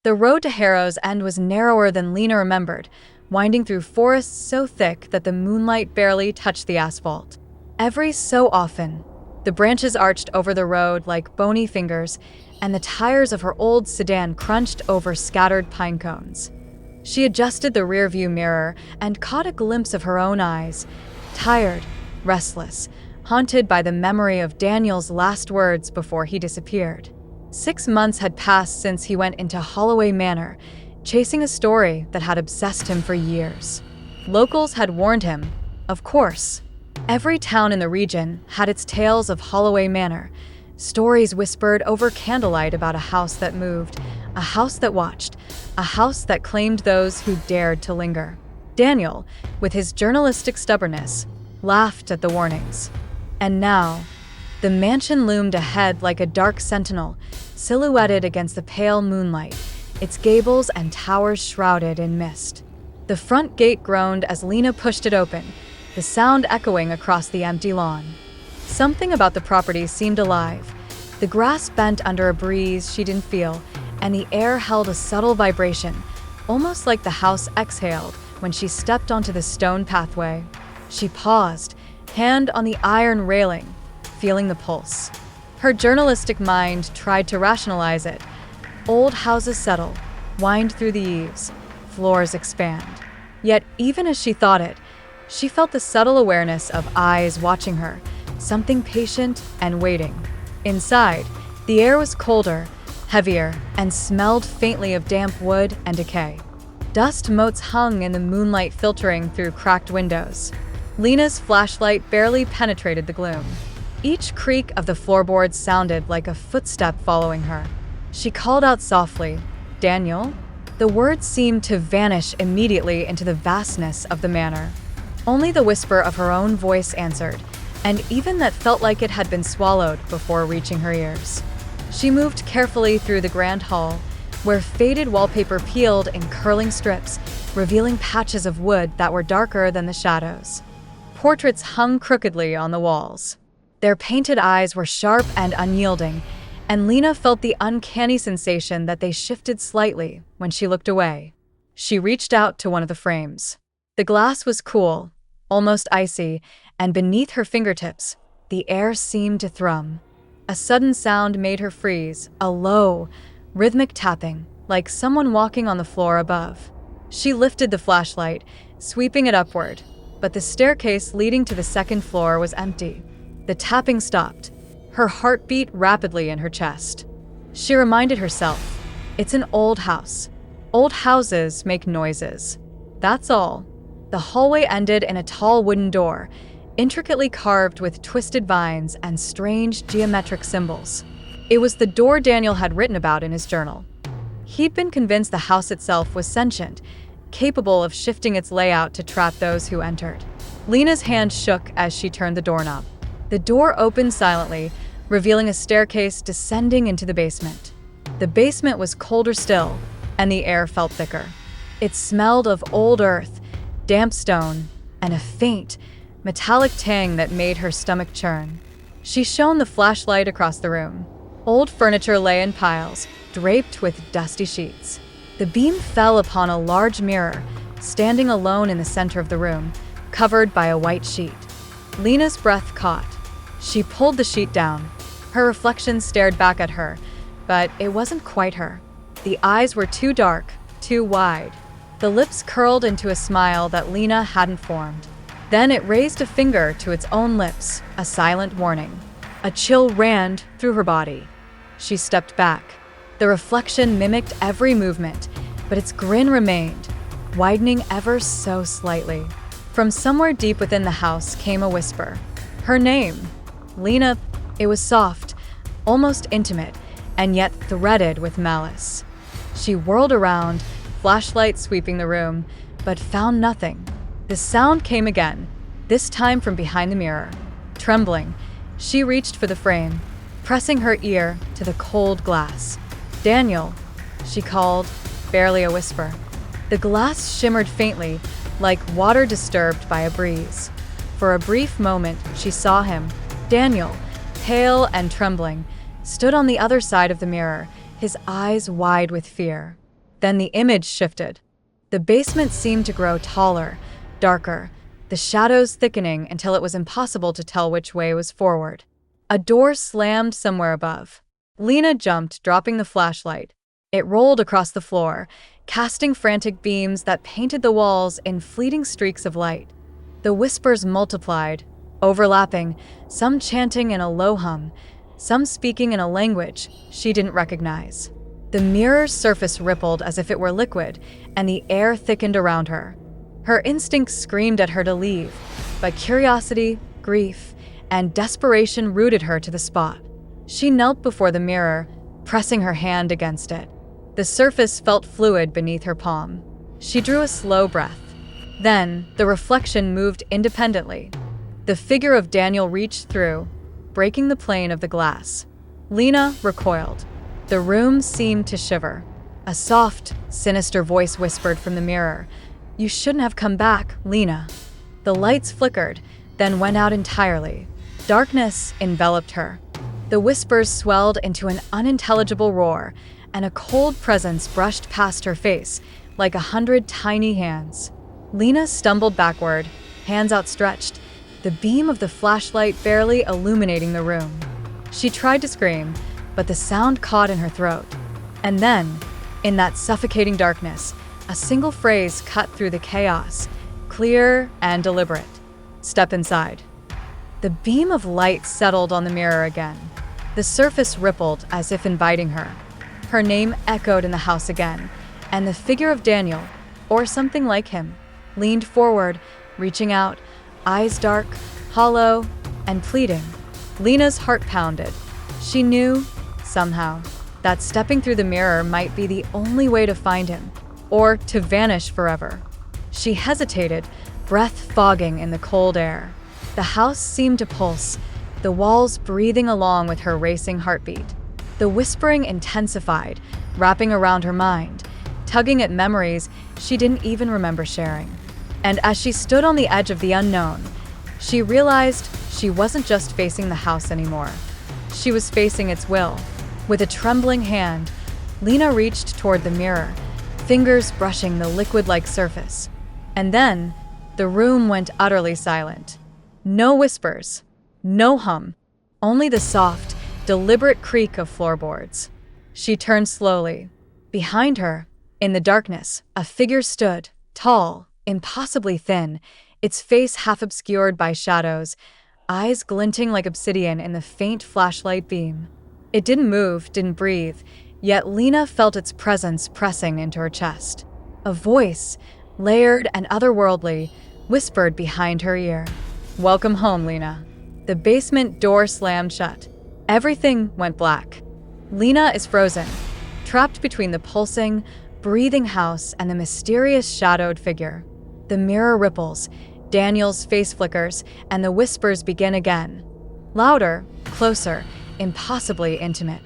The road to Harrow's End was narrower than Lena remembered, winding through forests so thick that the moonlight barely touched the asphalt. Every so often, the branches arched over the road like bony fingers, and the tires of her old sedan crunched over scattered pine cones. She adjusted the rearview mirror and caught a glimpse of her own eyes, tired, restless, haunted by the memory of Daniel's last words before he disappeared. 6 months had passed since he went into Holloway Manor, chasing a story that had obsessed him for years. Locals had warned him, of course. Every town in the region had its tales of Holloway Manor, stories whispered over candlelight about a house that moved, a house that watched, a house that claimed those who dared to linger. Daniel, with his journalistic stubbornness, laughed at the warnings. And now, the mansion loomed ahead like a dark sentinel, silhouetted against the pale moonlight, its gables and towers shrouded in mist. The front gate groaned as Lena pushed it open, the sound echoing across the empty lawn. Something about the property seemed alive. The grass bent under a breeze she didn't feel, and the air held a subtle vibration, almost like the house exhaled when she stepped onto the stone pathway. She paused, hand on the iron railing, feeling the pulse. Her journalistic mind tried to rationalize it. Old houses settle, wind through the eaves, floors expand. Yet even as she thought it, she felt the subtle awareness of eyes watching her, something patient and waiting. Inside, the air was colder, heavier, and smelled faintly of damp wood and decay. Dust motes hung in the moonlight filtering through cracked windows. Lena's flashlight barely penetrated the gloom. Each creak of the floorboards sounded like a footstep following her. She called out softly, "Daniel?" The words seemed to vanish immediately into the vastness of the manor. Only the whisper of her own voice answered, and even that felt like it had been swallowed before reaching her ears. She moved carefully through the grand hall, where faded wallpaper peeled in curling strips, revealing patches of wood that were darker than the shadows. Portraits hung crookedly on the walls. Their painted eyes were sharp and unyielding, and Lena felt the uncanny sensation that they shifted slightly when she looked away. She reached out to one of the frames. The glass was cool, almost icy, and beneath her fingertips, the air seemed to thrum. A sudden sound made her freeze, a low, rhythmic tapping, like someone walking on the floor above. She lifted the flashlight, sweeping it upward, but the staircase leading to the second floor was empty. The tapping stopped. Her heart beat rapidly in her chest. She reminded herself, it's an old house. Old houses make noises. That's all. The hallway ended in a tall wooden door, intricately carved with twisted vines and strange geometric symbols. It was the door Daniel had written about in his journal. He'd been convinced the house itself was sentient, capable of shifting its layout to trap those who entered. Lena's hand shook as she turned the doorknob. The door opened silently, revealing a staircase descending into the basement. The basement was colder still, and the air felt thicker. It smelled of old earth, damp stone, and a faint, metallic tang that made her stomach churn. She shone the flashlight across the room. Old furniture lay in piles, draped with dusty sheets. The beam fell upon a large mirror, standing alone in the center of the room, covered by a white sheet. Lena's breath caught. She pulled the sheet down. Her reflection stared back at her, but it wasn't quite her. The eyes were too dark, too wide. The lips curled into a smile that Lena hadn't formed. Then it raised a finger to its own lips, a silent warning. A chill ran through her body. She stepped back. The reflection mimicked every movement, but its grin remained, widening ever so slightly. From somewhere deep within the house came a whisper. Her name, Lena. It was soft, almost intimate, and yet threaded with malice. She whirled around, flashlight sweeping the room, but found nothing. The sound came again, this time from behind the mirror. Trembling, she reached for the frame, pressing her ear to the cold glass. "Daniel," she called, barely a whisper. The glass shimmered faintly, like water disturbed by a breeze. For a brief moment, she saw him. Daniel, pale and trembling, stood on the other side of the mirror, his eyes wide with fear. Then the image shifted. The basement seemed to grow taller, darker, the shadows thickening until it was impossible to tell which way was forward. A door slammed somewhere above. Lena jumped, dropping the flashlight. It rolled across the floor, casting frantic beams that painted the walls in fleeting streaks of light. The whispers multiplied, overlapping, some chanting in a low hum, some speaking in a language she didn't recognize. The mirror's surface rippled as if it were liquid, and the air thickened around her. Her instincts screamed at her to leave, but curiosity, grief, and desperation rooted her to the spot. She knelt before the mirror, pressing her hand against it. The surface felt fluid beneath her palm. She drew a slow breath. Then, the reflection moved independently. The figure of Daniel reached through, breaking the plane of the glass. Lena recoiled. The room seemed to shiver. A soft, sinister voice whispered from the mirror, "You shouldn't have come back, Lena." The lights flickered, then went out entirely. Darkness enveloped her. The whispers swelled into an unintelligible roar, and a cold presence brushed past her face, like 100 tiny hands. Lena stumbled backward, hands outstretched, the beam of the flashlight barely illuminating the room. She tried to scream, but the sound caught in her throat. And then, in that suffocating darkness, a single phrase cut through the chaos, clear and deliberate. "Step inside." The beam of light settled on the mirror again. The surface rippled as if inviting her. Her name echoed in the house again, and the figure of Daniel, or something like him, leaned forward, reaching out, eyes dark, hollow, and pleading. Lena's heart pounded. She knew, somehow, that stepping through the mirror might be the only way to find him, or to vanish forever. She hesitated, breath fogging in the cold air. The house seemed to pulse, the walls breathing along with her racing heartbeat. The whispering intensified, wrapping around her mind, tugging at memories she didn't even remember sharing. And as she stood on the edge of the unknown, she realized she wasn't just facing the house anymore. She was facing its will. With a trembling hand, Lena reached toward the mirror, fingers brushing the liquid-like surface. And then, the room went utterly silent. No whispers, no hum, only the soft, deliberate creak of floorboards. She turned slowly. Behind her, in the darkness, a figure stood, tall, impossibly thin, its face half obscured by shadows, eyes glinting like obsidian in the faint flashlight beam. It didn't move, didn't breathe, yet Lena felt its presence pressing into her chest. A voice, layered and otherworldly, whispered behind her ear. "Welcome home, Lena." The basement door slammed shut. Everything went black. Lena is frozen, trapped between the pulsing, breathing house and the mysterious shadowed figure. The mirror ripples, Daniel's face flickers, and the whispers begin again. Louder, closer, impossibly intimate.